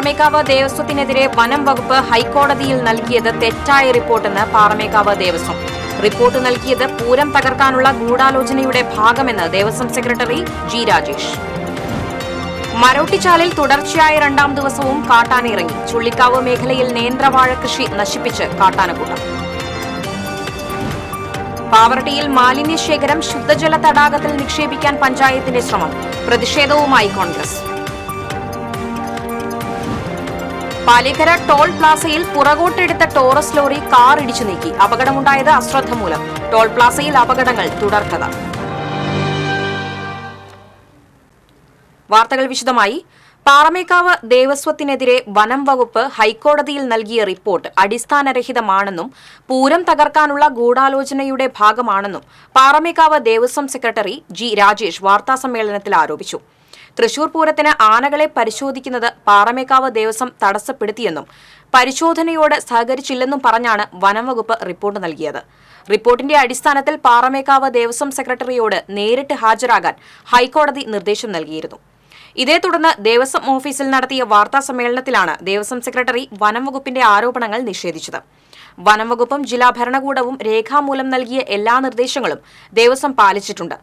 പാറമേക്കാവ് ദേവസ്വത്തിനെതിരെ വനം വകുപ്പ് ഹൈക്കോടതിയിൽ നൽകിയത് തെറ്റായ റിപ്പോർട്ടെന്ന് പാറമേക്കാവ് ദേവസ്വം. റിപ്പോർട്ട് നൽകിയത് പൂരം തകർക്കാനുള്ള ഗൂഢാലോചനയുടെ ഭാഗമെന്ന് ദേവസ്വം സെക്രട്ടറി ജി രാജേഷ്. മരോട്ടിച്ചാലിൽ തുടർച്ചയായ രണ്ടാം ദിവസവും കാട്ടാന ഇറങ്ങി. ചുള്ളിക്കാവ് മേഖലയിൽ നേന്ത്രവാഴ കൃഷി നശിപ്പിച്ച് കാട്ടാനക്കൂട്ടം. പാവറട്ടിയിൽ മാലിന്യശേഖരം ശുദ്ധജല തടാകത്തിൽ നിക്ഷേപിക്കാൻ പഞ്ചായത്തിന്റെ ശ്രമം. പ്രതിഷേധവുമായി കോൺഗ്രസ്. പാലേക്കര ടോൾ പ്ലാസയിൽ പുറകോട്ടെടുത്ത ടോറസ് ലോറി കാർ ഇടിച്ചു നീക്കി. അപകടമുണ്ടായത് അശ്രദ്ധ മൂലം. ടോൾ പ്ലാസയിൽ അപകടങ്ങൾ തുടർക്കഥ. വാർത്തകൾ വിശദമായി. പാറമേക്കാവ് ദേവസ്വത്തിനെതിരെ വനം വകുപ്പ് ഹൈക്കോടതിയിൽ നൽകിയ റിപ്പോർട്ട് അടിസ്ഥാനരഹിതമാണെന്നും പൂരം തകർക്കാനുള്ള ഗൂഢാലോചനയുടെ ഭാഗമാണെന്നും പാറമേക്കാവ് ദേവസ്വം സെക്രട്ടറി ജി രാജേഷ് വാർത്താസമ്മേളനത്തിൽ ആരോപിച്ചു. തൃശൂർ പൂരത്തിന് ആനകളെ പരിശോധിക്കുന്നത് പാറമേക്കാവ് ദേവസ്വം തടസ്സപ്പെടുത്തിയെന്നും പരിശോധനയോട് സഹകരിച്ചില്ലെന്നും പറഞ്ഞാണ് വനംവകുപ്പ് റിപ്പോർട്ട് നൽകിയത്. റിപ്പോർട്ടിന്റെ അടിസ്ഥാനത്തിൽ പാറമേക്കാവ് ദേവസ്വം സെക്രട്ടറിയോട് നേരിട്ട് ഹാജരാകാൻ ഹൈക്കോടതി നിർദ്ദേശം നൽകിയിരുന്നു. ഇതേ തുടർന്ന് ദേവസ്വം ഓഫീസിൽ നടത്തിയ വാർത്താ സമ്മേളനത്തിലാണ് ദേവസ്വം സെക്രട്ടറി വനംവകുപ്പിന്റെ ആരോപണങ്ങൾ നിഷേധിച്ചത്. വനംവകുപ്പും ജില്ലാ ഭരണകൂടവും രേഖാമൂലം നൽകിയ എല്ലാ നിർദ്ദേശങ്ങളും ദേവസ്വം പാലിച്ചിട്ടുണ്ട്.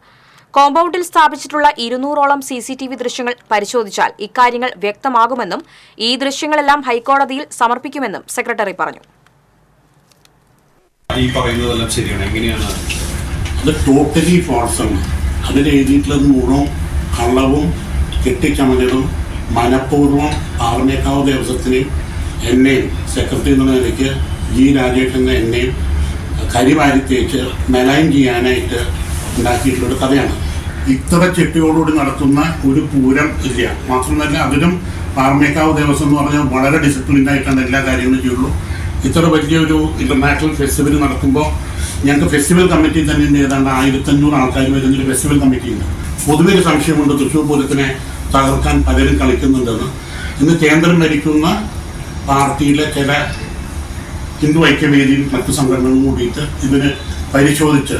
കോമ്പൌണ്ടിൽ സ്ഥാപിച്ചിട്ടുള്ള 200ഓളം CCTV ദൃശ്യങ്ങൾ പരിശോധിച്ചാൽ ഇക്കാര്യങ്ങൾ വ്യക്തമാകുമെന്നും ഈ ദൃശ്യങ്ങളെല്ലാം ഹൈക്കോടതിയിൽ സമർപ്പിക്കുമെന്നും സെക്രട്ടറി പറഞ്ഞു. കെട്ടിച്ചമഞ്ഞതും മനഃപൂർവ്വം പാറമേക്കാവ് ദേവസ്വത്തിനെയും എന്നെയും സെക്രട്ടറി എന്ന നിലയ്ക്ക് ജി രാജേഷ് എന്ന എന്നെയും കരിവാരി തേച്ച് മെലൈൻ ചെയ്യാനായിട്ട് ഉണ്ടാക്കിയിട്ടുള്ളൊരു കഥയാണ്. ഇത്ര ചിട്ടയോടുകൂടി നടത്തുന്ന ഒരു പൂരം ഇല്ല. മാത്രമല്ല അതിലും പാറമേക്കാവ് ദേവസ്വം എന്ന് പറഞ്ഞാൽ വളരെ ഡിസിപ്ലിൻഡ് ആയിട്ടാണ് എല്ലാ കാര്യങ്ങളും ചെയ്യുള്ളൂ. ഇത്ര വലിയൊരു ഇന്റർനാഷണൽ ഫെസ്റ്റിവൽ നടത്തുമ്പോൾ ഞങ്ങൾക്ക് ഫെസ്റ്റിവൽ കമ്മിറ്റി തന്നെ ഏതാണ്ട് 1500 ആൾക്കാർ വരുന്നൊരു ഫെസ്റ്റിവൽ കമ്മിറ്റിയുണ്ട്. പൊതുവെ ഒരു സംശയമുണ്ട് തൃശ്ശൂർ പൂരത്തിനെ തകർക്കാൻ പലരും കളിക്കുന്നുണ്ടെന്ന്. ഇന്ന് കേന്ദ്രം ഭരിക്കുന്ന പാർട്ടിയിലെ ചില ഹിന്ദു ഐക്യവേദിയും മറ്റു സംഘടനകളും കൂടിയിട്ട് ഇതിന് പരിശോധിച്ച്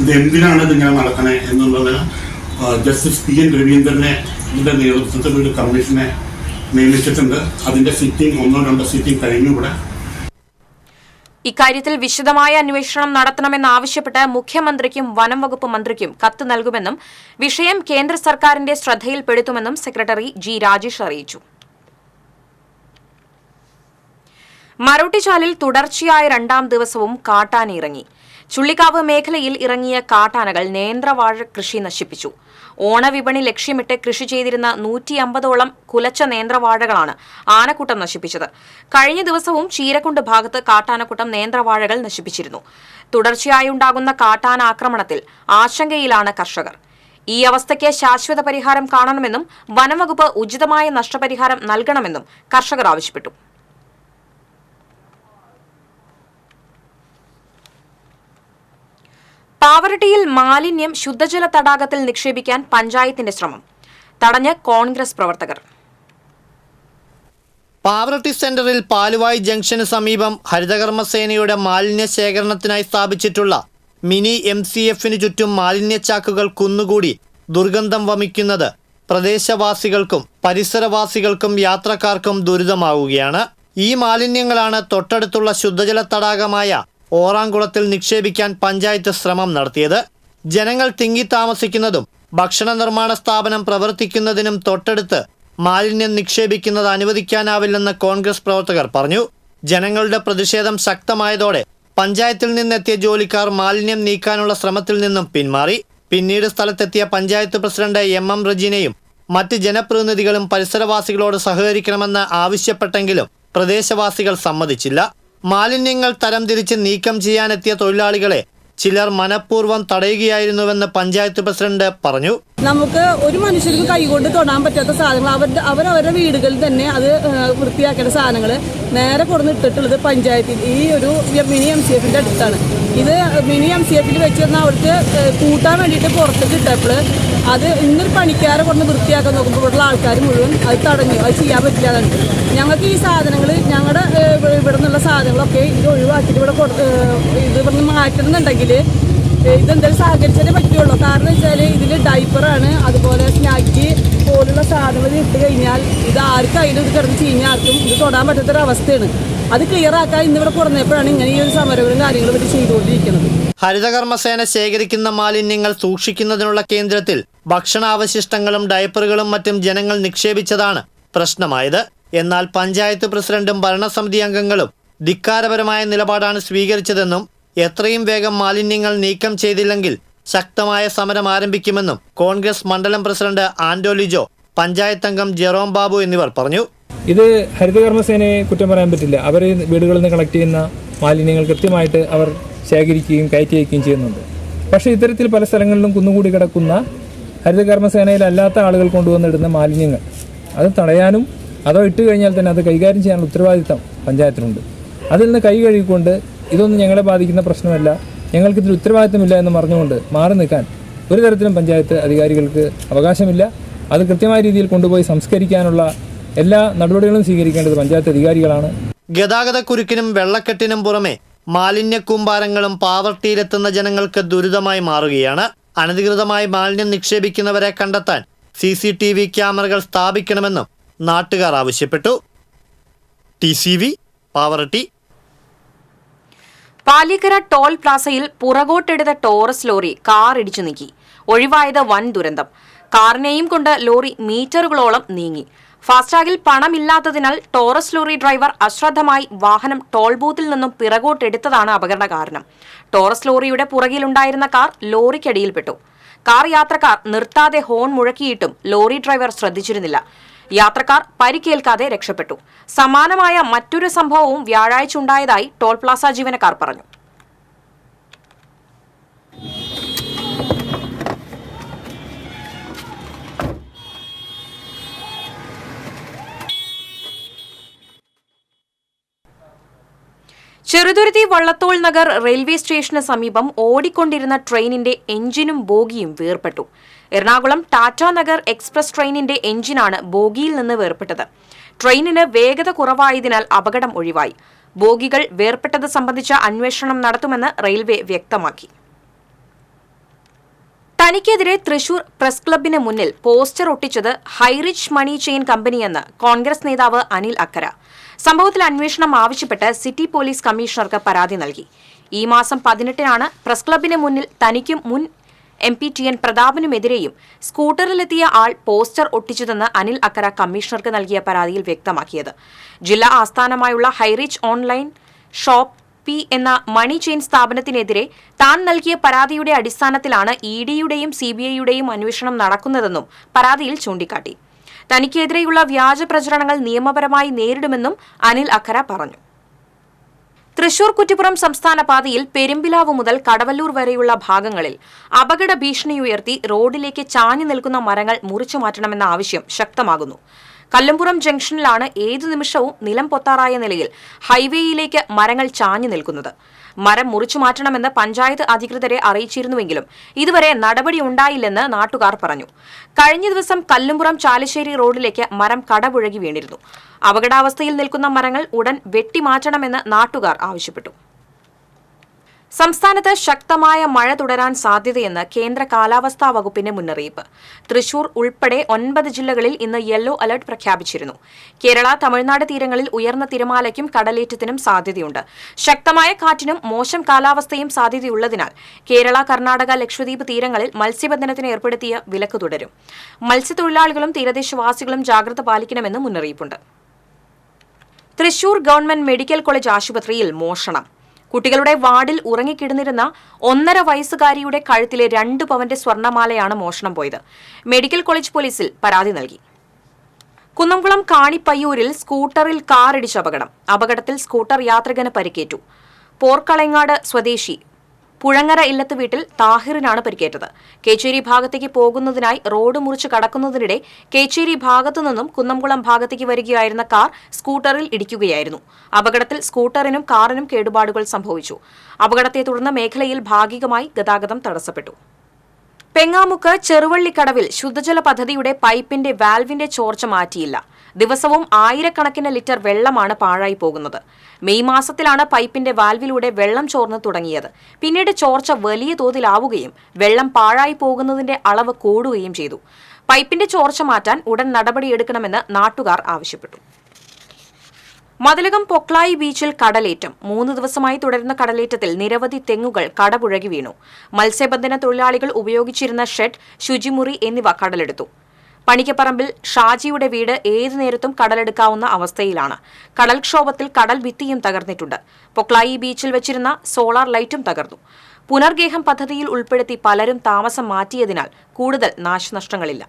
ഇത് എന്തിനാണ് ഇതിങ്ങനെ നടക്കണേ എന്നുള്ളത് ജസ്റ്റിസ് PN രവീന്ദ്രനെ ഇതിൻ്റെ നേതൃത്വത്തിൽ ഒരു കമ്മീഷനെ നിയമിച്ചിട്ടുണ്ട്. അതിൻ്റെ സിറ്റിംഗ് 1-2 സിറ്റിംഗ് കഴിഞ്ഞു. ഇവിടെ ഇക്കാര്യത്തിൽ വിശദമായ അന്വേഷണം നടത്തണമെന്നാവശ്യപ്പെട്ട് മുഖ്യമന്ത്രിക്കും വനം വകുപ്പ് മന്ത്രിക്കും കത്ത് നൽകുമെന്നും വിഷയം കേന്ദ്ര സർക്കാരിന്റെ ശ്രദ്ധയിൽപ്പെടുത്തുമെന്നും സെക്രട്ടറി ജി രാജേഷ് അറിയിച്ചു. മരോട്ടിച്ചാലിൽ തുടർച്ചയായ രണ്ടാം ദിവസവും കാട്ടാന ഇറങ്ങി. ചുള്ളിക്കാവ് മേഖലയിൽ ഇറങ്ങിയ കാട്ടാനകൾ നേന്ത്രവാഴ കൃഷി നശിപ്പിച്ചു. ഓണവിപണി ലക്ഷ്യമിട്ട് കൃഷി ചെയ്തിരുന്ന 150ഓളം കുലച്ച നേന്ത്രവാഴകളാണ് ആനക്കൂട്ടം നശിപ്പിച്ചത്. കഴിഞ്ഞ ദിവസവും ചീരക്കുണ്ട് ഭാഗത്ത് കാട്ടാനക്കൂട്ടം നേന്ത്രവാഴകൾ നശിപ്പിച്ചിരുന്നു. തുടർച്ചയായുണ്ടാകുന്ന കാട്ടാന ആക്രമണത്തിൽ ആശങ്കയിലാണ് കർഷകർ. ഈ അവസ്ഥയ്ക്ക് ശാശ്വത പരിഹാരം കാണണമെന്നും വനംവകുപ്പ് ഉചിതമായ നഷ്ടപരിഹാരം നൽകണമെന്നും കർഷകർ ആവശ്യപ്പെട്ടു. പാവറട്ടിയിൽ മാലിന്യം ശുദ്ധജല തടാകത്തിൽ നിക്ഷേപിക്കാൻ പഞ്ചായത്തിന്റെ ശ്രമം. തടഞ്ഞ് കോൺഗ്രസ് പ്രവർത്തകർ. പാവറട്ടി സെന്ററിൽ പാലുവായി ജംഗ്ഷന് സമീപം ഹരിതകർമ്മസേനയുടെ മാലിന്യ ശേഖരണത്തിനായി സ്ഥാപിച്ചിട്ടുള്ള മിനി MCFന് ചുറ്റും മാലിന്യച്ചാക്കുകൾ കുന്നുകൂടി ദുർഗന്ധം വമിക്കുന്നത് പ്രദേശവാസികൾക്കും പരിസരവാസികൾക്കും യാത്രക്കാർക്കും ദുരിതമാവുകയാണ്. ഈ മാലിന്യങ്ങളാണ് തൊട്ടടുത്തുള്ള ശുദ്ധജല തടാകമായ ഓറാംകുളത്തിൽ നിക്ഷേപിക്കാൻ പഞ്ചായത്ത് ശ്രമം നടത്തിയത്. ജനങ്ങൾ തിങ്ങി താമസിക്കുന്നതും ഭക്ഷണ നിർമ്മാണ സ്ഥാപനം പ്രവർത്തിക്കുന്നതിനും തൊട്ടടുത്ത് മാലിന്യം നിക്ഷേപിക്കുന്നത് അനുവദിക്കാനാവില്ലെന്ന് കോൺഗ്രസ് പ്രവർത്തകർ പറഞ്ഞു. ജനങ്ങളുടെ പ്രതിഷേധം ശക്തമായതോടെ പഞ്ചായത്തിൽ നിന്നെത്തിയ ജോലിക്കാർ മാലിന്യം നീക്കാനുള്ള ശ്രമത്തിൽ നിന്നും പിന്മാറി. പിന്നീട് സ്ഥലത്തെത്തിയ പഞ്ചായത്ത് പ്രസിഡന്റ് MM റജീനയും മറ്റ് ജനപ്രതിനിധികളും പരിസരവാസികളോട് സഹകരിക്കണമെന്ന് ആവശ്യപ്പെട്ടെങ്കിലും പ്രദേശവാസികൾ സമ്മതിച്ചില്ല. മാലിന്യങ്ങൾ തരംതിരിച്ച് നീക്കം ചെയ്യാനെത്തിയ തൊഴിലാളികളെ ചിലർ മനഃപൂർവ്വം തടയുകയായിരുന്നുവെന്ന് പഞ്ചായത്ത് പ്രസിഡന്റ് പറഞ്ഞു. നമുക്ക് ഒരു മനുഷ്യർക്ക് കൈകൊണ്ട് തൊടാൻ പറ്റാത്ത സാധനങ്ങൾ അവരവരുടെ വീടുകളിൽ തന്നെ അത് വൃത്തിയാക്കേണ്ട സാധനങ്ങൾ നേരെ കൊടുന്നിട്ടിട്ടുള്ളത് പഞ്ചായത്തിൽ ഈ ഒരു മിനി MCFന്റെ അടുത്താണ്. ഇത് മിനി MCFിൽ വെച്ചിരുന്ന അവർക്ക് കൂട്ടാൻ വേണ്ടിയിട്ട് പുറത്തേക്ക് ഇട്ടപ്പോൾ അത് ഇന്നൊരു പണിക്കാരെ കൊണ്ട് വൃത്തിയാക്കാൻ നോക്കുമ്പോൾ ഇവിടെയുള്ള ആൾക്കാർ മുഴുവൻ അത് തടഞ്ഞു. അത് ചെയ്യാൻ പറ്റില്ലാതാണ്. ഞങ്ങൾക്ക് ഈ സാധനങ്ങൾ ഞങ്ങളുടെ ഇവിടെ നിന്നുള്ള സാധനങ്ങളൊക്കെ ഇത് ഒഴിവാക്കിയിട്ട് ഇത് ഇവിടുന്ന് മാറ്റണമെന്നുണ്ടെങ്കിൽ ഇതെന്തായാലും സഹകരിച്ചാലേ പറ്റുള്ളൂ. കാരണം വെച്ചാൽ ഇതിൽ ഡൈപ്പറാണ്, അതുപോലെ സ്നാക്കി പോലുള്ള സാധനങ്ങൾ ഇട്ട് കഴിഞ്ഞാൽ ഇത് ആർക്കായാലും ഇത് കിടന്ന് ചീഞ്ഞ ആർക്കും ഇത് തൊടാൻ പറ്റാത്തൊരവസ്ഥയാണ്. അത് ക്ലിയർ ആക്കാൻ ഇന്നിവിടെ കുറഞ്ഞപ്പോഴാണ് ഇങ്ങനെ ഈ ഒരു സമരവും കാര്യങ്ങളും ഇവർ ചെയ്തുകൊണ്ടിരിക്കുന്നത്. ഹരിതകർമ്മസേന ശേഖരിക്കുന്ന മാലിന്യങ്ങൾ സൂക്ഷിക്കുന്നതിനുള്ള കേന്ദ്രത്തിൽ ഭക്ഷണാവശിഷ്ടങ്ങളും ഡയപ്പറുകളും മറ്റും ജനങ്ങൾ നിക്ഷേപിച്ചതാണ് പ്രശ്നമായത്. എന്നാൽ പഞ്ചായത്ത് പ്രസിഡന്റും ഭരണസമിതി അംഗങ്ങളും ധിക്കാരപരമായ നിലപാടാണ് സ്വീകരിച്ചതെന്നും എത്രയും വേഗം മാലിന്യങ്ങൾ നീക്കം ചെയ്തില്ലെങ്കിൽ ശക്തമായ സമരം ആരംഭിക്കുമെന്നും കോൺഗ്രസ് മണ്ഡലം പ്രസിഡന്റ് ആന്റോ ലിജോ, പഞ്ചായത്ത് അംഗം ജെറോം ബാബു എന്നിവർ പറഞ്ഞു. ഇത് ഹരിതകർമ്മസേനയെ കുറ്റം പറയാൻ പറ്റില്ല. അവർ വീടുകളിൽ നിന്ന് കളക്ട് ചെയ്യുന്ന മാലിന്യങ്ങൾ കൃത്യമായിട്ട് അവർ ശേഖരിക്കുകയും കയറ്റി അയക്കുകയും ചെയ്യുന്നുണ്ട്. പക്ഷേ ഇത്തരത്തിൽ പല സ്ഥലങ്ങളിലും കുന്നുകൂടി കിടക്കുന്ന ഹരിതകർമ്മസേനയിലല്ലാത്ത ആളുകൾ കൊണ്ടുവന്നിടുന്ന മാലിന്യങ്ങൾ അത് തടയാനും അതോ ഇട്ട് കഴിഞ്ഞാൽ തന്നെ അത് കൈകാര്യം ചെയ്യാനുള്ള ഉത്തരവാദിത്തം പഞ്ചായത്തിനുണ്ട്. അതിൽ നിന്ന് കൈ കഴുകിക്കൊണ്ട് ഇതൊന്നും ഞങ്ങളെ ബാധിക്കുന്ന പ്രശ്നമല്ല, ഞങ്ങൾക്കിതിൽ ഉത്തരവാദിത്തമില്ല എന്ന് പറഞ്ഞുകൊണ്ട് മാറി നിൽക്കാൻ ഒരു തരത്തിലും പഞ്ചായത്ത് അധികാരികൾക്ക് അവകാശമില്ല. അത് കൃത്യമായ രീതിയിൽ കൊണ്ടുപോയി സംസ്കരിക്കാനുള്ള എല്ലാ നടപടികളും സ്വീകരിക്കേണ്ടത് പഞ്ചായത്ത് അധികാരികളാണ്. ഗതാഗതക്കുരുക്കിനും വെള്ളക്കെട്ടിനും പുറമെ മാലിന്യ കൂമ്പാരങ്ങളും പാവർട്ടിയിലെത്തുന്ന ജനങ്ങൾക്ക് ദുരിതമായി മാറുകയാണ്. അനധികൃതമായി മാലിന്യം നിക്ഷേപിക്കുന്നവരെ കണ്ടെത്താൻ CCTV ക്യാമറകൾ സ്ഥാപിക്കണമെന്നും നാട്ടുകാർ ആവശ്യപ്പെട്ടു. TCV പാവറട്ടി. പാലിക്കര ടോൾ പ്ലാസയിൽ പുറകോട്ടെടുത്ത ടോറസ് ലോറി കാർ ഇടിച്ചു നീക്കി. ഒഴിവായത് വൻ ദുരന്തം. കാറിനെയും കൊണ്ട് ലോറി മീറ്ററുകളോളം നീങ്ങി. ഫാസ്ടാഗിൽ പണമില്ലാത്തതിനാൽ ടോറസ് ലോറി ഡ്രൈവർ അശ്രദ്ധമായി വാഹനം ടോൾ ബൂത്തിൽ നിന്നും പിറകോട്ടെടുത്തതാണ് അപകട കാരണം. ടോറസ് ലോറിയുടെ പുറകിലുണ്ടായിരുന്ന കാർ ലോറിക്കടിയിൽപ്പെട്ടു. കാർ യാത്രക്കാർ നിർത്താതെ ഹോൺ മുഴക്കിയിട്ടും ലോറി ഡ്രൈവർ ശ്രദ്ധിച്ചിരുന്നില്ല. യാത്രക്കാർ പരിക്കേൽക്കാതെ രക്ഷപ്പെട്ടു. സമാനമായ മറ്റൊരു സംഭവവും വ്യാഴാഴ്ച ഉണ്ടായതായി ടോൾ പ്ലാസ ജീവനക്കാർ പറഞ്ഞു. ചെറുതുരുത്തി വള്ളത്തോൾ നഗർ റെയിൽവേ സ്റ്റേഷന് സമീപം ഓടിക്കൊണ്ടിരുന്ന ട്രെയിനിന്റെ എഞ്ചിനും ബോഗിയും വേർപെട്ടു. എറണാകുളം ടാറ്റാ നഗർ എക്സ്പ്രസ് ട്രെയിനിന്റെ എഞ്ചിനാണ് ബോഗിയിൽ നിന്ന് വേർപെട്ടത്. ട്രെയിനിന് വേഗത കുറവായതിനാൽ അപകടം ഒഴിവായി. ബോഗികൾ വേർപെട്ടത് സംബന്ധിച്ച അന്വേഷണം നടത്തുമെന്ന് റെയിൽവേ വ്യക്തമാക്കി. തനിക്കെതിരെ തൃശൂർ പ്രസ് ക്ലബിന് മുന്നിൽ പോസ്റ്റർ ഒട്ടിച്ചത് ഹൈറിച്ച് മണി ചെയിൻ കമ്പനിയെന്ന് കോൺഗ്രസ് നേതാവ് അനിൽ അക്കര. സംഭവത്തിൽ അന്വേഷണം ആവശ്യപ്പെട്ട് സിറ്റി പോലീസ് കമ്മീഷണർക്ക് പരാതി നൽകി. ഈ മാസം 18-നാണ് പ്രസ് ക്ലബിന് മുന്നിൽ തനിക്കും മുൻ MP TN പ്രതാപനുമെതിരെയും സ്കൂട്ടറിലെത്തിയ ആൾ പോസ്റ്റർ ഒട്ടിച്ചതെന്ന് അനിൽ അക്കര കമ്മീഷണർക്ക് നൽകിയ പരാതിയിൽ വ്യക്തമാക്കിയത്. ജില്ലാ ആസ്ഥാനമായുള്ള ഹൈറിച്ച് ഓൺലൈൻ ഷോപ്പ് P എന്ന മണി ചെയിൻ സ്ഥാപനത്തിനെതിരെ താൻ നൽകിയ പരാതിയുടെ അടിസ്ഥാനത്തിലാണ് EDയുടെയും CBIയുടെയും അന്വേഷണം നടക്കുന്നതെന്നും പരാതിയിൽ ചൂണ്ടിക്കാട്ടി. തനിക്കെതിരെയുള്ള വ്യാജ പ്രചരണങ്ങൾ നിയമപരമായി നേരിടുമെന്നും അനിൽ അക്കര പറഞ്ഞു. തൃശൂർ കുറ്റിപ്പുറം സംസ്ഥാന പാതയിൽ പെരുമ്പിലാവ് മുതൽ കടവല്ലൂർ വരെയുള്ള ഭാഗങ്ങളിൽ അപകട ഭീഷണിയുയർത്തി റോഡിലേക്ക് ചാഞ്ഞു നിൽക്കുന്ന മരങ്ങൾ മുറിച്ചു മാറ്റണമെന്ന ആവശ്യം ശക്തമാകുന്നു. കല്ലമ്പുറം ജംഗ്ഷനിലാണ് ഏതു നിമിഷവും നിലം പൊത്താറായ നിലയിൽ ഹൈവേയിലേക്ക് മരങ്ങൾ ചാഞ്ഞു നിൽക്കുന്നത്. മരം മുറിച്ചു മാറ്റണമെന്ന് പഞ്ചായത്ത് അധികൃതരെ അറിയിച്ചിരുന്നുവെങ്കിലും ഇതുവരെ നടപടി ഉണ്ടായില്ലെന്ന് നാട്ടുകാർ പറഞ്ഞു. കഴിഞ്ഞ ദിവസം കല്ലുംപുറം ചാലശ്ശേരി റോഡിലേക്ക് മരം കടപുഴകി വീണിരുന്നു. അപകടാവസ്ഥയിൽ നിൽക്കുന്ന മരങ്ങൾ ഉടൻ വെട്ടിമാറ്റണമെന്ന് നാട്ടുകാർ ആവശ്യപ്പെട്ടു. സംസ്ഥാനത്ത് ശക്തമായ മഴ തുടരാൻ സാധ്യതയെന്ന് കേന്ദ്ര കാലാവസ്ഥാ വകുപ്പിന്റെ മുന്നറിയിപ്പ്. തൃശൂർ ഉൾപ്പെടെ 9 ജില്ലകളിൽ ഇന്ന് യെല്ലോ അലർട്ട് പ്രഖ്യാപിച്ചിരുന്നു. കേരള തമിഴ്നാട് തീരങ്ങളിൽ ഉയർന്ന തിരമാലയ്ക്കും കടലേറ്റത്തിനും സാധ്യതയുണ്ട്. ശക്തമായ കാറ്റിനും മോശം കാലാവസ്ഥയും സാധ്യതയുള്ളതിനാൽ കേരള, കർണാടക, ലക്ഷദ്വീപ് തീരങ്ങളിൽ മത്സ്യബന്ധനത്തിന് ഏർപ്പെടുത്തിയ വിലക്ക് തുടരും. മത്സ്യത്തൊഴിലാളികളും തീരദേശവാസികളും ജാഗ്രത പാലിക്കണമെന്ന് മുന്നറിയിപ്പുണ്ട്. തൃശൂർ ഗവൺമെന്റ് മെഡിക്കൽ കോളേജ് ആശുപത്രിയിൽ മോഷണം. കുട്ടികളുടെ വാർഡിൽ ഉറങ്ങിക്കിടന്നിരുന്ന 1.5 വയസ്സുകാരിയുടെ കഴുത്തിലെ 2 പവന്റെ സ്വർണ്ണമാലയാണ് മോഷണം പോയത്. മെഡിക്കൽ കോളേജ് പോലീസിൽ പരാതി നൽകി. കുന്നംകുളം കാണിപ്പയ്യൂരിൽ സ്കൂട്ടറിൽ കാറിടിച്ച അപകടം. അപകടത്തിൽ സ്കൂട്ടർ യാത്രികന് പരിക്കേറ്റു. പോർക്കളങ്ങാട് സ്വദേശി പുഴങ്ങര ഇല്ലത്ത് വീട്ടിൽ താഹിറിനാണ് പരിക്കേറ്റത്. കേച്ചേരി ഭാഗത്തേക്ക് പോകുന്നതിനായി റോഡ് മുറിച്ച് കടക്കുന്നതിനിടെ കേച്ചേരി ഭാഗത്തു നിന്നും കുന്നംകുളം ഭാഗത്തേക്ക് വരികയായിരുന്ന കാർ സ്കൂട്ടറിൽ ഇടിക്കുകയായിരുന്നു. അപകടത്തിൽ സ്കൂട്ടറിനും കാറിനും കേടുപാടുകൾ സംഭവിച്ചു. അപകടത്തെ തുടർന്ന് മേഖലയിൽ ഭാഗികമായി ഗതാഗതം തടസ്സപ്പെട്ടു. പെങ്ങാമുക്ക് ചെറുവള്ളിക്കടവിൽ ശുദ്ധജല പദ്ധതിയുടെ പൈപ്പിന്റെ വാൽവിന്റെ ചോർച്ച മാറ്റിയില്ല. ദിവസവും 1000കണക്കിന് ലിറ്റർ വെള്ളമാണ് പാഴായി പോകുന്നത്. മെയ് മാസത്തിലാണ് പൈപ്പിന്റെ വാൽവിലൂടെ വെള്ളം ചോർന്ന് തുടങ്ങിയത്. പിന്നീട് ചോർച്ച വലിയ തോതിലാവുകയും വെള്ളം പാഴായി പോകുന്നതിന്റെ അളവ് കൂടുകയും ചെയ്തു. പൈപ്പിന്റെ ചോർച്ച മാറ്റാൻ ഉടൻ നടപടിയെടുക്കണമെന്ന് നാട്ടുകാർ ആവശ്യപ്പെട്ടു. മതിലകം പൊക്ലായി ബീച്ചിൽ കടലേറ്റം. 3 ദിവസമായി തുടരുന്ന കടലേറ്റത്തിൽ നിരവധി തെങ്ങുകൾ കടപുഴകി വീണു. മത്സ്യബന്ധന തൊഴിലാളികൾ ഉപയോഗിച്ചിരുന്ന ഷെഡ്, ശുചിമുറി എന്നിവ കടലെടുത്തു. പണിക്കപ്പറമ്പിൽ ഷാജിയുടെ വീട് ഏതു നേരത്തും കടലെടുക്കാവുന്ന അവസ്ഥയിലാണ്. കടൽക്ഷോഭത്തിൽ കടൽ ഭിത്തിയും തകർന്നിട്ടുണ്ട്. പൊക്ലായി ബീച്ചിൽ വെച്ചിരുന്ന സോളാർ ലൈറ്റും തകർന്നു. പുനർഗേഹം പദ്ധതിയിൽ ഉൾപ്പെടുത്തി പലരും താമസം മാറ്റിയതിനാൽ കൂടുതൽ നാശനഷ്ടങ്ങളില്ല.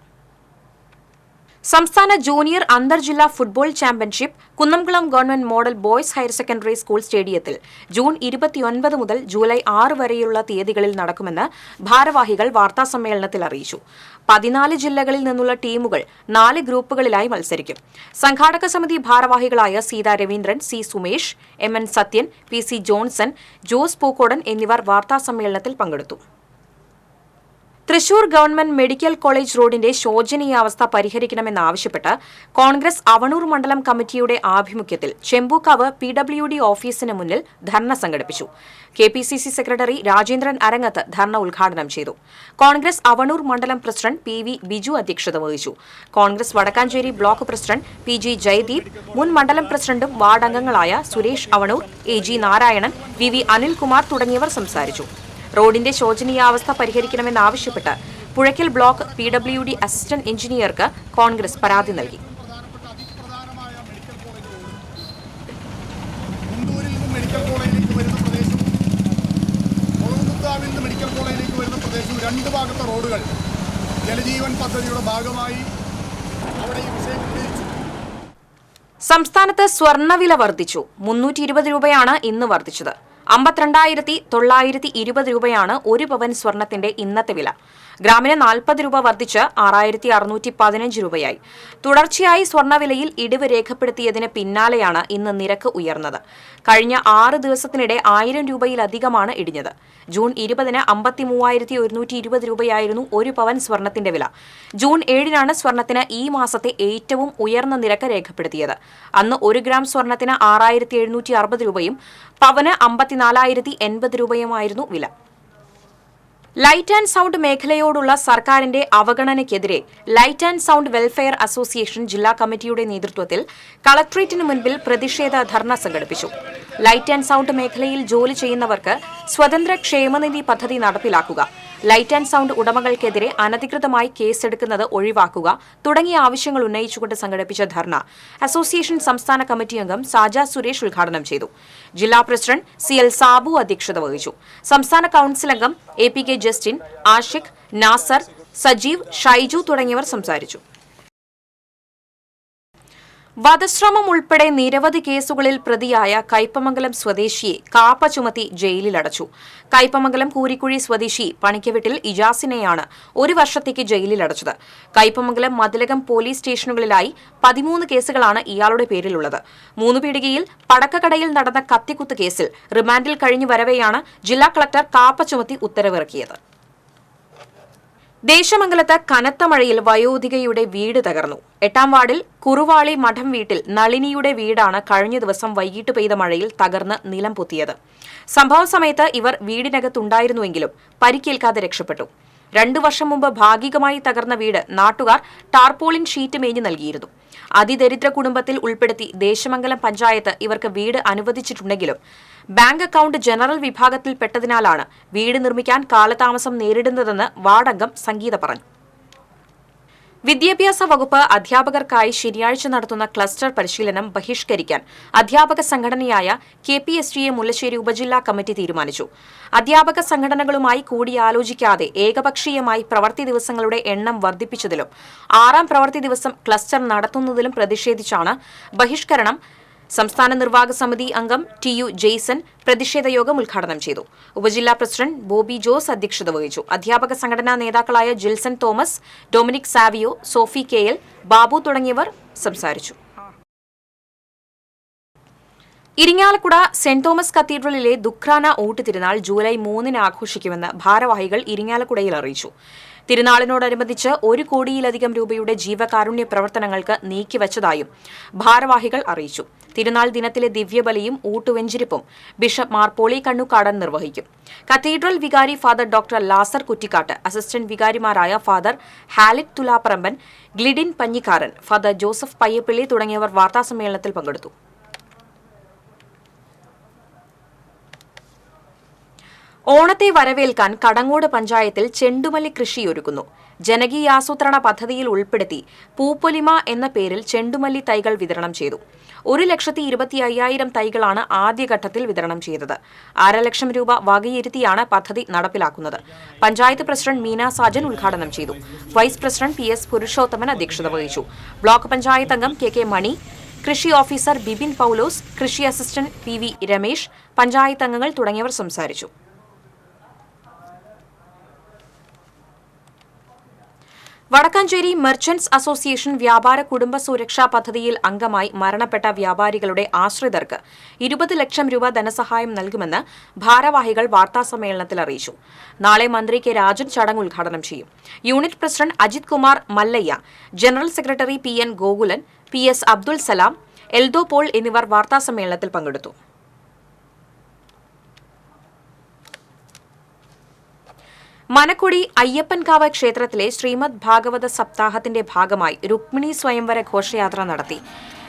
സംസ്ഥാന ജൂനിയർ അന്തർജില്ലാ football championship Kunnamkulam government model boys higher secondary school സ്റ്റേഡിയത്തിൽ ജൂൺ 29 മുതൽ ജൂലൈ 6 വരെയുള്ള തീയതികളിൽ നടക്കുമെന്ന് ഭാരവാഹികൾ വാർത്താസമ്മേളനത്തിൽ അറിയിച്ചു. 14 ജില്ലകളിൽ നിന്നുള്ള ടീമുകൾ 4 ഗ്രൂപ്പുകളിലായി മത്സരിക്കും. സംഘാടക സമിതി ഭാരവാഹികളായ Seetha Raveendran, C Sumesh, MN Sathyan, PC Johnson, Jose Pookodan എന്നിവർ വാർത്താസമ്മേളനത്തിൽ പങ്കെടുത്തു. തൃശൂർ ഗവൺമെന്റ് മെഡിക്കൽ കോളേജ് റോഡിന്റെ ശോചനീയാവസ്ഥ പരിഹരിക്കണമെന്നാവശ്യപ്പെട്ട് കോൺഗ്രസ് അവണൂർ മണ്ഡലം കമ്മിറ്റിയുടെ ആഭിമുഖ്യത്തിൽ ചെമ്പൂക്കാവ് PWD ഓഫീസിന് മുന്നിൽ ധർണ സംഘടിപ്പിച്ചു. KPCC സെക്രട്ടറി രാജേന്ദ്രൻ അരങ്ങത്ത് ധർണ ഉദ്ഘാടനം ചെയ്തു. കോൺഗ്രസ് അവണൂർ മണ്ഡലം പ്രസിഡന്റ് PV ബിജു അധ്യക്ഷത വഹിച്ചു. Congress Vadakkancherry block president PG Jayadeep, മുൻ മണ്ഡലം പ്രസിഡന്റും വാർഡ് അംഗങ്ങളായ സുരേഷ് അവണൂർ, AG നാരായണൻ, VV അനിൽകുമാർ തുടങ്ങിയവർ സംസാരിച്ചു. റോഡിന്റെ ശോചനീയാവസ്ഥ പരിഹരിക്കണമെന്നാവശ്യപ്പെട്ട് പുഴയ്ക്കൽ ബ്ലോക്ക് PWD അസിസ്റ്റന്റ് എഞ്ചിനീയർക്ക് കോൺഗ്രസ് പരാതി നൽകി. മെഡിക്കൽ കോളേജിലേക്ക് വരുന്ന പ്രദേശവും 2 ഭാഗത്തെ റോഡുകൾ ജലജീവൻ പദ്ധതിയുടെ ഭാഗമായി അവിടെ ഈ വിഷയം ഉന്നയിച്ചു. സംസ്ഥാനത്ത് സ്വർണ്ണവില വർദ്ധിച്ചു. 320 രൂപയാണ് ഇന്ന് വർദ്ധിച്ചത്. 52,920 രൂപയാണ് 1 പവൻ സ്വർണത്തിന്റെ ഇന്നത്തെ വില. ഗ്രാമിന് 40 രൂപ വർദ്ധിച്ച് 6,615 രൂപയായി. തുടർച്ചയായി സ്വർണ്ണവിലയിൽ ഇടിവ് രേഖപ്പെടുത്തിയതിന് പിന്നാലെയാണ് ഇന്ന് നിരക്ക് ഉയർന്നത്. കഴിഞ്ഞ 6 ദിവസത്തിനിടെ 1000 രൂപയിലധികമാണ് ഇടിഞ്ഞത്. ജൂൺ 20-ന് 53,120 രൂപയായിരുന്നു 1 പവൻ സ്വർണത്തിന്റെ വില. ജൂൺ 7-നാണ് സ്വർണത്തിന് ഈ മാസത്തെ ഏറ്റവും ഉയർന്ന നിരക്ക് രേഖപ്പെടുത്തിയത്. അന്ന് 1 ഗ്രാം സ്വർണത്തിന് 6,760 രൂപയും പവന് 54,080 രൂപയുമായിരുന്നു വില. ലൈറ്റ് ആൻഡ് സൗണ്ട് മേഖലയോടുള്ള സർക്കാരിന്റെ അവഗണനയ്ക്കെതിരെ light and sound welfare association ജില്ലാ കമ്മിറ്റിയുടെ നേതൃത്വത്തിൽ കളക്ട്രേറ്റിന് മുൻപിൽ പ്രതിഷേധ ധർണ സംഘടിപ്പിച്ചു. ലൈറ്റ് ആൻഡ് സൗണ്ട് മേഖലയിൽ ജോലി ചെയ്യുന്നവർക്ക് സ്വതന്ത്ര ക്ഷേമനിധി പദ്ധതി നടപ്പിലാക്കുക, ലൈറ്റ് ആൻഡ് സൗണ്ട് ഉടമകൾക്കെതിരെ അനധികൃതമായി കേസെടുക്കുന്നത് ഒഴിവാക്കുക തുടങ്ങിയ ആവശ്യങ്ങൾ ഉന്നയിച്ചുകൊണ്ട് സംഘടിപ്പിച്ച ധർണ അസോസിയേഷൻ സംസ്ഥാന കമ്മിറ്റി അംഗം സാജ സുരേഷ് ഉദ്ഘാടനം ചെയ്തു. ജില്ലാ പ്രസിഡന്റ് CL സാബു അധ്യക്ഷത വഹിച്ചു. സംസ്ഥാന കൌൺസിൽ അംഗം APK ജസ്റ്റിൻ, ആഷിഖ്, നാസർ, സജീവ്, ഷൈജു തുടങ്ങിയവർ സംസാരിച്ചു. വധശ്രമം ഉൾപ്പെടെ നിരവധി കേസുകളിൽ പ്രതിയായ കയ്പമംഗലം സ്വദേശിയെ കാപ്പ ചുമത്തി ജയിലിലടച്ചു. കയ്പമംഗലം കൂരിക്കുഴി സ്വദേശി പണിക്കവീട്ടിൽ ഇജാസിനെയാണ് 1 വർഷത്തേക്ക് ജയിലിലടച്ചത്. കയ്പമംഗലം മതിലകം പോലീസ് സ്റ്റേഷനുകളിലായി 13 കേസുകളാണ് ഇയാളുടെ പേരിലുള്ളത്. 3 പീടികയിൽ പടക്കക്കടയിൽ നടന്ന കത്തിക്കുത്ത് കേസിൽ റിമാൻഡിൽ കഴിഞ്ഞു വരവെയാണ് ജില്ലാ കളക്ടർ കാപ്പ ചുമത്തി ഉത്തരവിറക്കിയത്. ദേശമംഗലത്ത് കനത്ത മഴയിൽ വയോധികയുടെ വീട് തകർന്നു. 8-ാം വാർഡിൽ കുറുവാളി മഠം വീട്ടിൽ നളിനിയുടെ വീടാണ് കഴിഞ്ഞ ദിവസം വൈകിട്ട് പെയ്ത മഴയിൽ തകർന്ന് നിലം പൊത്തിയത്. സംഭവ സമയത്ത് ഇവർ വീടിനകത്തുണ്ടായിരുന്നുവെങ്കിലും പരിക്കേൽക്കാതെ രക്ഷപ്പെട്ടു. 2 വർഷം മുമ്പ് ഭാഗികമായി തകർന്ന വീട് നാട്ടുകാർ ടാർപോളിൻ ഷീറ്റ് മേഞ്ഞു നൽകിയിരുന്നു. അതിദരിദ്ര കുടുംബത്തിൽ ഉൾപ്പെടുത്തി ദേശമംഗലം പഞ്ചായത്ത് ഇവർക്ക് വീട് അനുവദിച്ചിട്ടുണ്ടെങ്കിലും ബാങ്ക് അക്കൌണ്ട് ജനറൽ വിഭാഗത്തിൽപ്പെട്ടതിനാലാണ് വീട് നിർമ്മിക്കാൻ കാലതാമസം നേരിടുന്നതെന്ന് വാർഡംഗം സംഗീത പറഞ്ഞു. വിദ്യാഭ്യാസ വകുപ്പ് അധ്യാപകർക്കായി ശനിയാഴ്ച നടത്തുന്ന ക്ലസ്റ്റർ പരിശീലനം ബഹിഷ്കരിക്കാൻ അധ്യാപക സംഘടനയായ KPSTA മുല്ലശ്ശേരി ഉപജില്ലാ കമ്മിറ്റി തീരുമാനിച്ചു. അധ്യാപക സംഘടനകളുമായി കൂടിയാലോചിക്കാതെ ഏകപക്ഷീയമായി പ്രവൃത്തി ദിവസങ്ങളുടെ എണ്ണം വർദ്ധിപ്പിച്ചതിലും 6-ാം പ്രവൃത്തി ദിവസം ക്ലസ്റ്റർ നടത്തുന്നതിലും പ്രതിഷേധിച്ചാണ് ബഹിഷ്കരണം. സംസ്ഥാന നിർവാഹക സമിതി അംഗം TU ജെയ്സൺ പ്രതിഷേധ യോഗം ഉദ്ഘാടനം ചെയ്തു. ഉപജില്ലാ പ്രസിഡന്റ് ബോബി ജോസ് അധ്യക്ഷത വഹിച്ചു. അധ്യാപക സംഘടനാ നേതാക്കളായ Jilson Thomas, Dominic Savio, Sophie KL, Babu തുടങ്ങിയവർ സംസാരിച്ചു. ഇരിങ്ങാലക്കുട സെന്റ് തോമസ് കത്തീഡ്രലിലെ ദുഃഖ്രാന ഊട്ടുതിരുനാൾ ജൂലൈ 3-ന് ആഘോഷിക്കുമെന്ന് ഭാരവാഹികൾ ഇരിങ്ങാലക്കുടയിൽ അറിയിച്ചു. തിരുനാളിനോടനുബന്ധിച്ച് 1 കോടിയിലധികം രൂപയുടെ ജീവകാരുണ്യ പ്രവർത്തനങ്ങൾക്ക് നീക്കിവച്ചതായും ഭാരവാഹികൾ അറിയിച്ചു. തിരുനാൾ ദിനത്തിലെ ദിവ്യബലിയും ഊട്ടുവെഞ്ചിരിപ്പും ബിഷപ്പ് മാർ പോളി കണ്ണുകാടൻ നിർവഹിക്കും. കത്തീഡ്രൽ വികാരി father doctor Lazar Kuttikkatt, assistant വികാരിമാരായ ഫാദർ ഹാലിറ്റ് തുലാപ്പറമ്പൻ, ഗ്ലിഡിൻ പഞ്ഞിക്കാരൻ, ഫാദർ ജോസഫ് പയ്യപ്പള്ളി തുടങ്ങിയവർ വാർത്താസമ്മേളനത്തിൽ പങ്കെടുത്തു. ഓണത്തെ വരവേൽക്കാൻ കടങ്ങോട് പഞ്ചായത്തിൽ ചെണ്ടുമല്ലി കൃഷിയൊരുക്കുന്നു. ജനകീയാസൂത്രണ പദ്ധതിയിൽ ഉൾപ്പെടുത്തി പൂപ്പൊലിമ എന്ന പേരിൽ ചെണ്ടുമല്ലി തൈകൾ വിതരണം ചെയ്തു. 1,25,000 തൈകളാണ് ആദ്യഘട്ടത്തിൽ വിതരണം ചെയ്തത്. 1/2 ലക്ഷം രൂപ വകയിരുത്തിയാണ് പദ്ധതി നടപ്പിലാക്കുന്നത്. പഞ്ചായത്ത് പ്രസിഡന്റ് മീന സാജൻ ഉദ്ഘാടനം ചെയ്തു. വൈസ് പ്രസിഡന്റ് PS പുരുഷോത്തമൻ അധ്യക്ഷത വഹിച്ചു. ബ്ലോക്ക് പഞ്ചായത്ത് അംഗം KK മണി, കൃഷി ഓഫീസർ ബിബിൻ പൌലോസ്, കൃഷി അസിസ്റ്റന്റ് PV രമേശ്, പഞ്ചായത്ത് അംഗങ്ങൾ തുടങ്ങിയവർ സംസാരിച്ചു. വടക്കാഞ്ചേരി മെർച്ചന്റ്സ് അസോസിയേഷൻ വ്യാപാര കുടുംബ സുരക്ഷാ പദ്ധതിയിൽ അംഗമായി മരണപ്പെട്ട വ്യാപാരികളുടെ ആശ്രിതർക്ക് 20 ലക്ഷം രൂപ ധനസഹായം നൽകുമെന്ന് ഭാരവാഹികൾ വാർത്താസമ്മേളനത്തിൽ അറിയിച്ചു. നാളെ മന്ത്രി K രാജൻ ചടങ്ങ് ഉദ്ഘാടനം ചെയ്യും. Unit president Ajith Kumar Mallayya, general secretary PN Gokulan, PS Abdul Salam, Eldho Paul എന്നിവർ വാർത്താസമ്മേളനത്തിൽ പങ്കെടുത്തു. മനക്കുടി അയ്യപ്പൻകാവ് ക്ഷേത്രത്തിലെ ശ്രീമദ് ഭാഗവത സപ്താഹത്തിന്റെ ഭാഗമായി രുക്മിണി സ്വയംവര ഘോഷയാത്ര നടത്തി.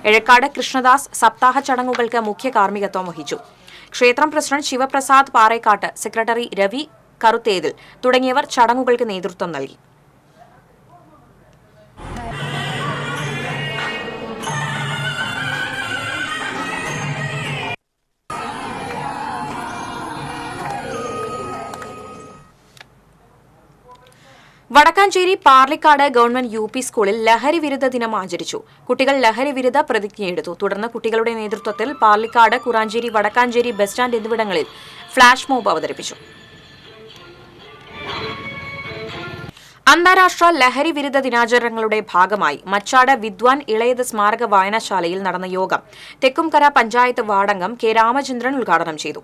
എഴക്കാട് കൃഷ്ണദാസ് സപ്താഹ ചടങ്ങുകൾക്ക് മുഖ്യ കാർമ്മികത്വം വഹിച്ചു. ക്ഷേത്രം പ്രസിഡന്റ് ശിവപ്രസാദ് പാറേക്കാട്ട്, സെക്രട്ടറി രവി കറുത്തേതിൽ തുടങ്ങിയവർ ചടങ്ങുകൾക്ക് നേതൃത്വം നൽകി. വടക്കാഞ്ചേരി പാർലിക്കാട് ഗവൺമെന്റ് UP സ്കൂളിൽ ലഹരി വിരുദ്ധ ദിനം ആചരിച്ചു. കുട്ടികൾ ലഹരി വിരുദ്ധ പ്രതിജ്ഞയെടുത്തു. തുടർന്ന് കുട്ടികളുടെ നേതൃത്വത്തിൽ പാർലിക്കാട്, കുറാഞ്ചേരി, വടക്കാഞ്ചേരി ബസ് സ്റ്റാൻഡ് എന്നിവിടങ്ങളിൽ ഫ്ളാഷ് മോബ് അവതരിപ്പിച്ചു. അന്താരാഷ്ട്ര ലഹരി വിരുദ്ധ ദിനാചരണങ്ങളുടെ ഭാഗമായി മച്ചാട് വിദ്വാൻ ഇളയത് സ്മാരക വായനശാലയിൽ നടന്ന യോഗം തെക്കുംകര പഞ്ചായത്ത് വാർഡംഗം K രാമചന്ദ്രൻ ഉദ്ഘാടനം ചെയ്തു.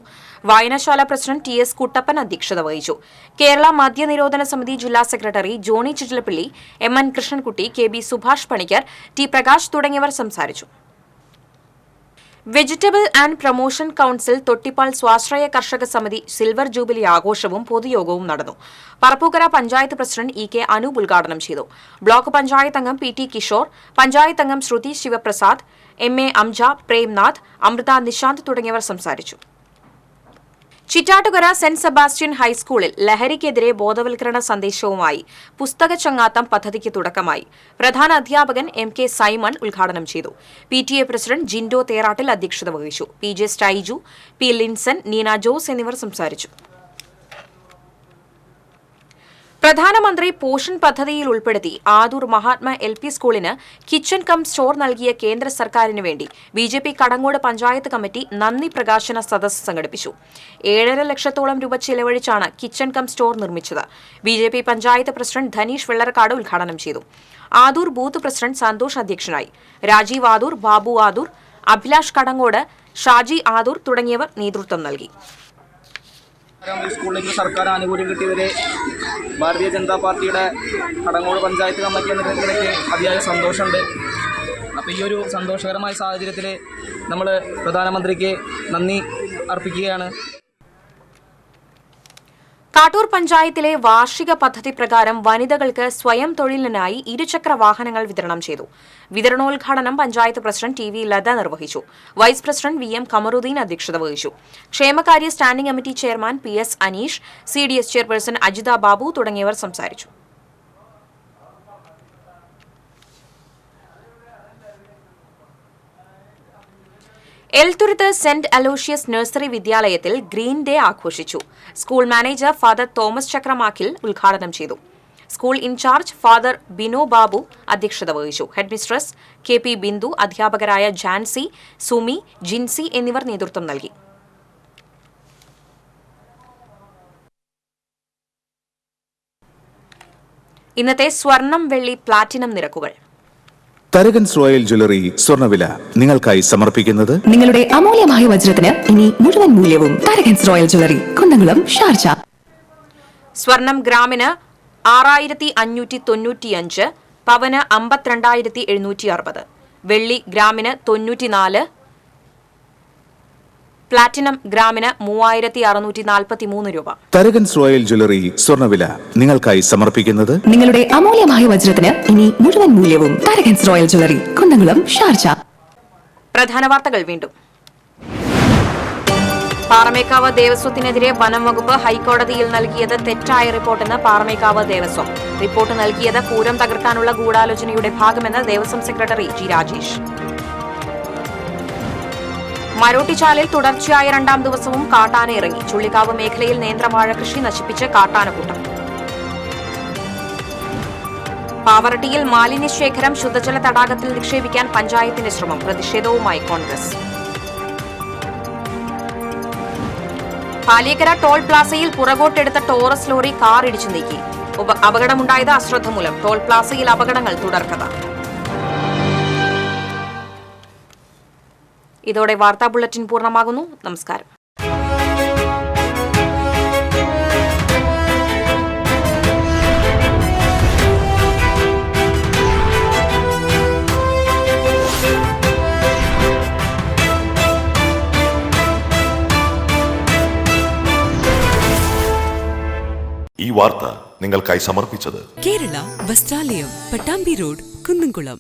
വായനശാല പ്രസിഡന്റ് TS കുട്ടപ്പൻ അധ്യക്ഷത വഹിച്ചു. കേരള മദ്യനിരോധന സമിതി ജില്ലാ secretary Johnny Chittilappally, MN Krishnankutty, KB Subhash Panicker, T Prakash തുടങ്ങിയവർ സംസാരിച്ചു. Vegetable and promotion council Thottippal സ്വാശ്രയ കർഷക സമിതി സിൽവർ ജൂബിലി ആഘോഷവും പൊതുയോഗവും നടന്നു. പറപ്പൂക്കര പഞ്ചായത്ത് പ്രസിഡന്റ് EK അനൂപ് ഉദ്ഘാടനം ചെയ്തു. ബ്ലോക്ക് പഞ്ചായത്ത് അംഗം PT കിഷോർ, പഞ്ചായത്ത് അംഗം ശ്രുതി ശിവപ്രസാദ്, MA അംജ, പ്രേംനാഥ്, അമൃത നിശാന്ത് തുടങ്ങിയവർ സംസാരിച്ചു. ചിറ്റാട്ടുകര സെന്റ് സെബാസ്റ്റ്യൻ ഹൈസ്കൂളിൽ ലഹരിക്കെതിരെ ബോധവൽക്കരണ സന്ദേശവുമായി പുസ്തക ചങ്ങാത്തം പദ്ധതിക്ക് തുടക്കമായി. പ്രധാന അധ്യാപകൻ MK സൈമൺ ഉദ്ഘാടനം ചെയ്തു. PTA പ്രസിഡന്റ് ജിൻഡോ തേറാട്ടിൽ അധ്യക്ഷത വഹിച്ചു. PJ സ്റ്റൈജു, P ലിൻസൺ, നീന ജോസ് എന്നിവർ സംസാരിച്ചു. പ്രധാനമന്ത്രി പോഷൻ പദ്ധതിയിൽ ഉൾപ്പെടുത്തി ആദൂർ മഹാത്മ LP സ്കൂളിന് കിച്ചൺ കം സ്റ്റോർ നൽകിയ കേന്ദ്ര സർക്കാരിന് വേണ്ടി BJP കടങ്ങോട് പഞ്ചായത്ത് കമ്മിറ്റി നന്ദി പ്രകാശന സദസ്സ് സംഘടിപ്പിച്ചു. 7.5 ലക്ഷത്തോളം രൂപ ചെലവഴിച്ചാണ് കിച്ചൺ കം സ്റ്റോർ നിർമ്മിച്ചത്. BJP പഞ്ചായത്ത് പ്രസിഡന്റ് ധനീഷ് വെള്ളറക്കാട് ഉദ്ഘാടനം ചെയ്തു. ആദൂർ ബൂത്ത് പ്രസിഡന്റ് സന്തോഷ് അധ്യക്ഷനായി. രാജീവ് ആദൂർ, ബാബു ആദൂർ, അഭിലാഷ് കടങ്ങോട്, ഷാജി ആദൂർ തുടങ്ങിയവർ നേതൃത്വം നൽകി. സ്കൂളിലേക്ക് സർക്കാർ ആനുകൂല്യം കിട്ടിയതിൽ ഭാരതീയ ജനതാ പാർട്ടിയുടെ കടങ്ങോട് പഞ്ചായത്ത് കമ്മിറ്റി എന്ന നിലയ്ക്ക് അതിയായ സന്തോഷമുണ്ട്. അപ്പോൾ ഈ ഒരു സന്തോഷകരമായ സാഹചര്യത്തിൽ നമ്മൾ പ്രധാനമന്ത്രിക്ക് നന്ദി അർപ്പിക്കുകയാണ്. കാട്ടൂർ പഞ്ചായത്തിലെ വാർഷിക പദ്ധതി പ്രകാരം വനിതകൾക്ക് സ്വയം തൊഴിലിനായി ഇരുചക്ര വാഹനങ്ങൾ വിതരണം ചെയ്തു. വിതരണോദ്ഘാടനം പഞ്ചായത്ത് പ്രസിഡന്റ് TV ലത നിർവഹിച്ചു. വൈസ് പ്രസിഡന്റ് VM കമറുദ്ദീൻ അധ്യക്ഷത വഹിച്ചു. ക്ഷേമകാര്യ standing committee chairman PS Aneesh, CDS chairperson Ajitha Babu തുടങ്ങിയവർ സംസാരിച്ചു. എൽത്തുരുത്ത് സെന്റ് അലോഷ്യസ് നഴ്സറി വിദ്യാലയത്തിൽ ഗ്രീൻ ഡേ ആഘോഷിച്ചു. School manager father Thomas Chakramakkil ഉദ്ഘാടനം ചെയ്തു. School in charge father Bino Babu അധ്യക്ഷത വഹിച്ചു. ഹെഡ്മിസ്ട്രസ് KP ബിന്ദു, അധ്യാപകരായ ജാൻസി, സുമി, ജിൻസി എന്നിവർ നേതൃത്വം നൽകി. ഇന്നത്തെ സ്വർണം, വെള്ളി, പ്ലാറ്റിനം നിരക്കുകൾ. തരകൻസ് റോയൽ ജ്വല്ലറി സ്വർണ്ണവില നിങ്ങൾക്കായി സമർപ്പിക്കുന്നത് നിങ്ങളുടെ അമൂല്യമായ വജ്രത്തിന് ഇനി മുഴുവൻ മൂല്യവും Tharakans royal jewellery, Kunnamkulam, Sharjah. സ്വർണം ഗ്രാമിന് 6595, പവന് 52,760, വെള്ളി ഗ്രാമിന് 94, പ്ലാറ്റിനം ഗ്രാമിന് 3,643 രൂപ. തരകൻസ് റോയൽ ജ്വല്ലറി സ്വർണ്ണവില നിങ്ങൾക്കായി സമർപ്പിക്കുന്നത് നിങ്ങളുടെ അമൂല്യമായ വജ്രത്തിന് ഇനി മുഴുവൻ മൂല്യവും Tharakans royal jewellery, Kunnamkulam, Sharjah. പ്രധാന വാർത്തകൾ വീണ്ടും. പാറമേക്കാവ് ദേവസ്വത്തിനെതിരെ വനം വകുപ്പ് ഹൈക്കോടതിയിൽ നൽകിയത് തെറ്റായ റിപ്പോർട്ടെന്ന് പാറമേക്കാവ് ദേവസ്വം. റിപ്പോർട്ട് നൽകിയത് പൂരം തകർക്കാനുള്ള ഗൂഢാലോചനയുടെ ഭാഗമെന്ന് ദേവസ്വം സെക്രട്ടറി ജി രാജേഷ്. മരോട്ടിച്ചാലിൽ തുടർച്ചയായ 2ാം ദിവസവും കാട്ടാന ഇറങ്ങി. ചുള്ളിക്കാവ് മേഖലയിൽ നേന്ത്രവാഴ കൃഷി നശിപ്പിച്ച് കാട്ടാനക്കൂട്ടം. പാവറട്ടിയിൽ മാലിന്യശേഖരം ശുദ്ധജല തടാകത്തിൽ നിക്ഷേപിക്കാൻ പഞ്ചായത്തിന്റെ ശ്രമം. പ്രതിഷേധവുമായി കോൺഗ്രസ്. പാലിയക്കര ടോൾ പ്ലാസയിൽ പുറകോട്ടെടുത്ത ടോറസ് ലോറി കാർ ഇടിച്ചു നീക്കി. അപകടമുണ്ടായത് അശ്രദ്ധ മൂലം. ടോൾ പ്ലാസയിൽ അപകടങ്ങൾ തുടർക്കഥ. ഇതോടെ വാർത്താ ബുള്ളറ്റിൻ പൂർണ്ണമാകുന്നു. നമസ്കാരം. ഈ വാർത്ത നിങ്ങൾക്കായി സമർപ്പിച്ചത് കേരള വസ്ത്രാലയം, പട്ടാമ്പി റോഡ്, കുന്നംകുളം.